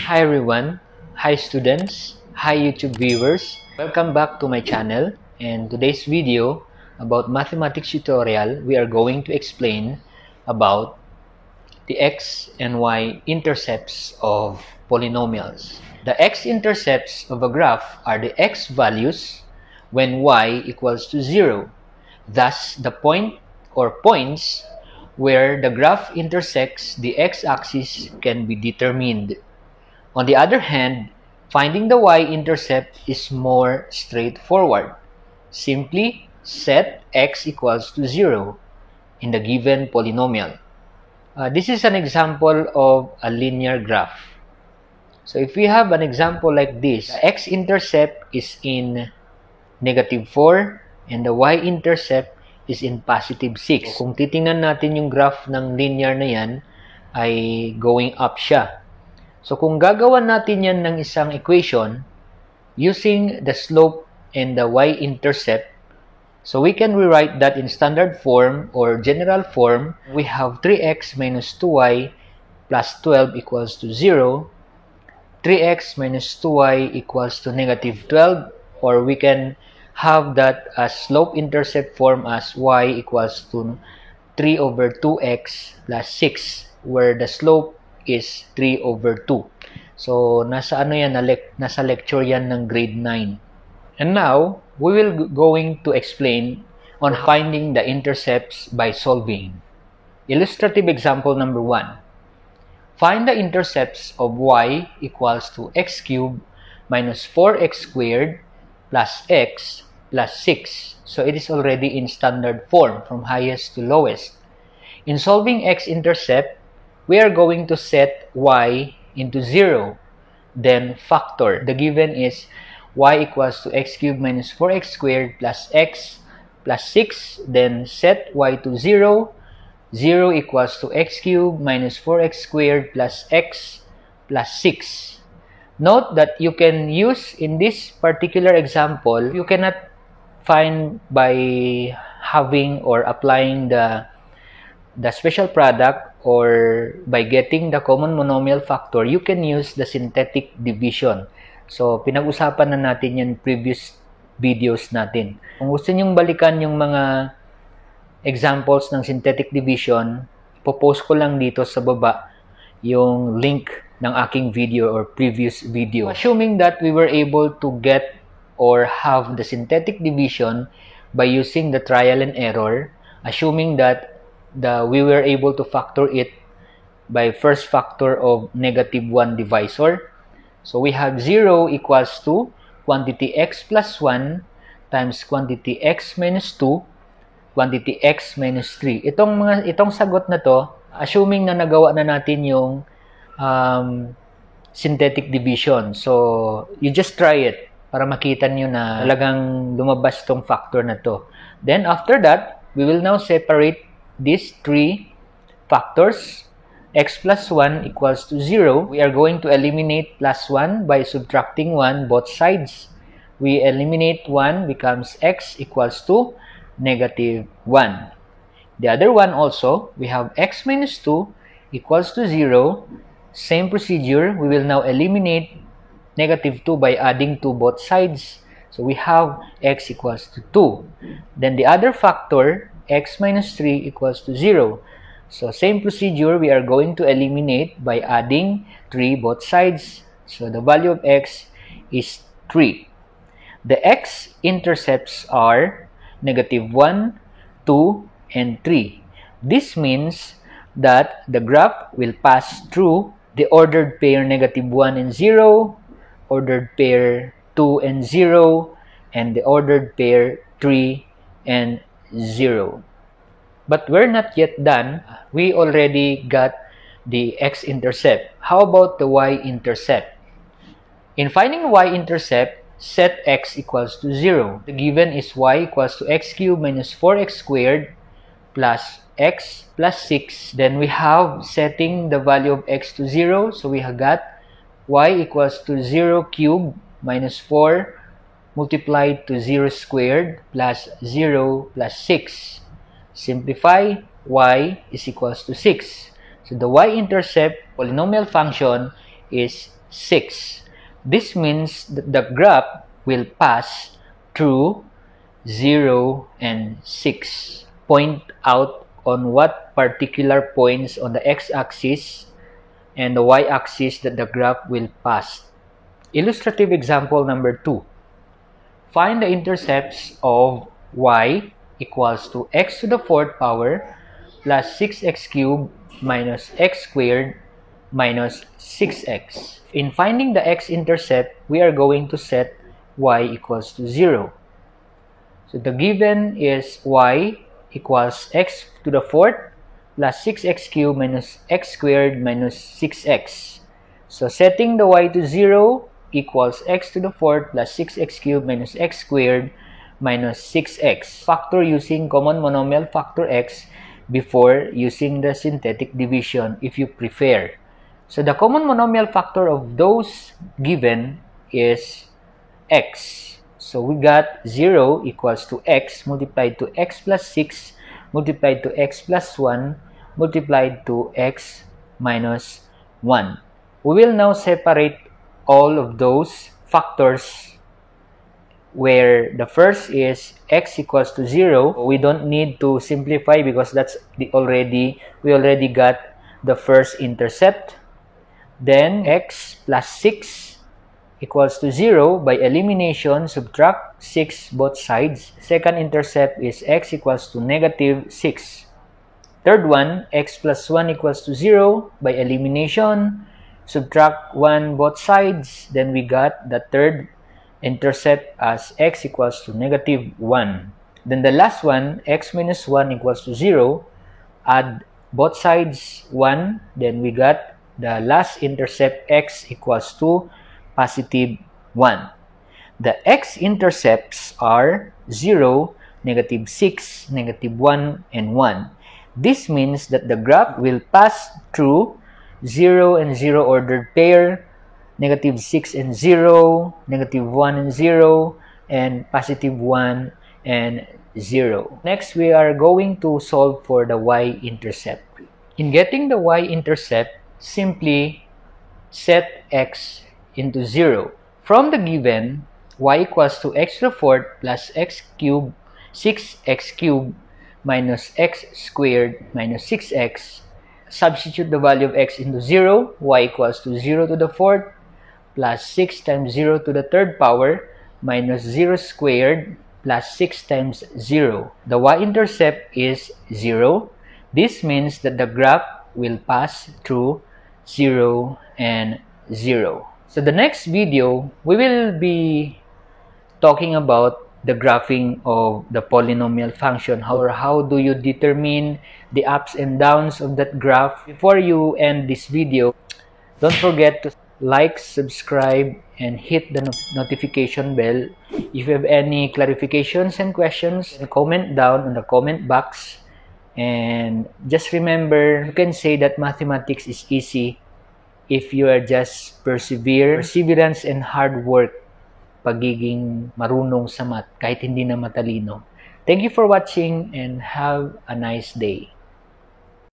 Hi everyone, hi students, hi YouTube viewers. Welcome back to my channel, and today's video about mathematics tutorial, we are going to explain about the x and y intercepts of polynomials. The x-intercepts of a graph are the x values when y equals to 0. Thus, the point or points where the graph intersects the x-axis can be determined. On the other hand, finding the y-intercept is more straightforward. Simply set x equals to 0 in the given polynomial. This is an example of a linear graph. So if we have an example like this, the x-intercept is in -4 and the y-intercept is in +6. So, kung titingnan natin yung graph ng linear na yan, ay going up siya. So kung gagawan natin yan ng isang equation using the slope and the y-intercept, so we can rewrite that in standard form or general form. We have 3x minus 2y plus 12 equals to 0. 3x minus 2y equals to -12, or we can have that as slope-intercept form as y equals to 3 over 2x plus 6, where the slope is 3 over 2. So, nasa ano yan, nasa lecture yan ng grade 9. And now, we will going to explain on finding the intercepts by solving. Illustrative example number 1. Find the intercepts of y equals to x cubed minus 4x squared plus x plus 6. So, it is already in standard form from highest to lowest. In solving x-intercept, we are going to set y into 0, then factor. The given is y equals to x cubed minus 4x squared plus x plus 6, then set y to 0. 0 equals to x cubed minus 4x squared plus x plus 6. Note that you can use in this particular example, you cannot find by having or applying the special product or by getting the common monomial factor. You can use the synthetic division. So, pinag-usapan na natin yan previous videos natin. Kung gusto nyong balikan yung mga examples ng synthetic division, ipopost ko lang dito sa baba yung link ng aking video or previous video. Assuming that we were able to get or have the synthetic division by using the trial and error, assuming that we were able to factor it by first factor of -1 divisor. So we have 0 equals to quantity x plus 1 times quantity x minus 2, quantity x minus 3. Itong sagot na to, assuming na nagawa na natin yung synthetic division. So you just try it para makita nyo na talagang lumabas tong factor na to. Then after that, we will now separate these three factors. X plus 1 equals to 0. We are going to eliminate plus 1 by subtracting 1 both sides. We eliminate 1 becomes x equals to -1. The other one also, we have x minus 2 equals to 0. Same procedure, we will now eliminate -2 by adding 2 both sides. So we have x equals to 2. Then the other factor, x minus 3 equals to 0. So same procedure, we are going to eliminate by adding 3 both sides. So the value of x is 3. The x-intercepts are -1, 2, and 3. This means that the graph will pass through the ordered pair -1 and 0, ordered pair 2 and 0, and the ordered pair 3 and 0. But we're not yet done. We already got the x-intercept. How about the y-intercept? In finding y-intercept, set x equals to 0. The given is y equals to x cubed minus 4x squared plus x plus 6. Then we have setting the value of x to 0. So we have got y equals to 0 cubed minus 4 multiplied to 0 squared plus 0 plus 6. Simplify, y is equals to 6. So the y-intercept polynomial function is 6. This means that the graph will pass through 0 and 6. Point out on what particular points on the x-axis and the y-axis that the graph will pass. Illustrative example number 2. Find the intercepts of y equals to x to the 4th power plus 6x cubed minus x squared minus 6x. In finding the x-intercept, we are going to set y equals to 0. So the given is y equals x to the 4th plus 6x cubed minus x squared minus 6x. So setting the y to 0 equals x to the 4th plus 6x cubed minus x squared minus 6x. Factor using common monomial factor x before using the synthetic division if you prefer. So the common monomial factor of those given is x. So we got 0 equals to x multiplied to x plus 6 multiplied to x plus 1 multiplied to x minus 1. We will now separate all of those factors where the first is x equals to 0. We don't need to simplify because that's we already got the first intercept. Then x plus 6 equals to 0. By elimination, subtract 6 both sides. Second intercept is x equals to negative 6. Third one, x plus 1 equals to 0. By elimination, subtract 1 both sides. Then we got the third intercept as x equals to negative 1. Then the last one, x minus 1 equals to 0. Add both sides 1. Then we got the last intercept x equals to positive 1. The x-intercepts are 0, negative 6, negative 1, and 1. This means that the graph will pass through 0 and 0 ordered pair, negative 6 and 0, negative 1 and 0, and positive 1 and 0. Next, we are going to solve for the y-intercept. In getting the y-intercept, simply set x into 0. From the given, y equals to x to the 4th plus x cubed, 6x cubed minus x squared minus 6x. Substitute the value of x into 0. Y equals to 0 to the 4th plus 6 times 0 to the 3rd power minus 0 squared plus 6 times 0. The y-intercept is 0. This means that the graph will pass through 0 and 0. So the next video, we will be talking about the graphing of the polynomial function, or how do you determine the ups and downs of that graph. Before you end this video, don't forget to like, subscribe, and hit the notification bell. If you have any clarifications and questions, comment down in the comment box. And just remember, you can say that mathematics is easy if you are just perseverance and hard work, pagiging marunong sa math kahit hindi na matalino. Thank you for watching and have a nice day.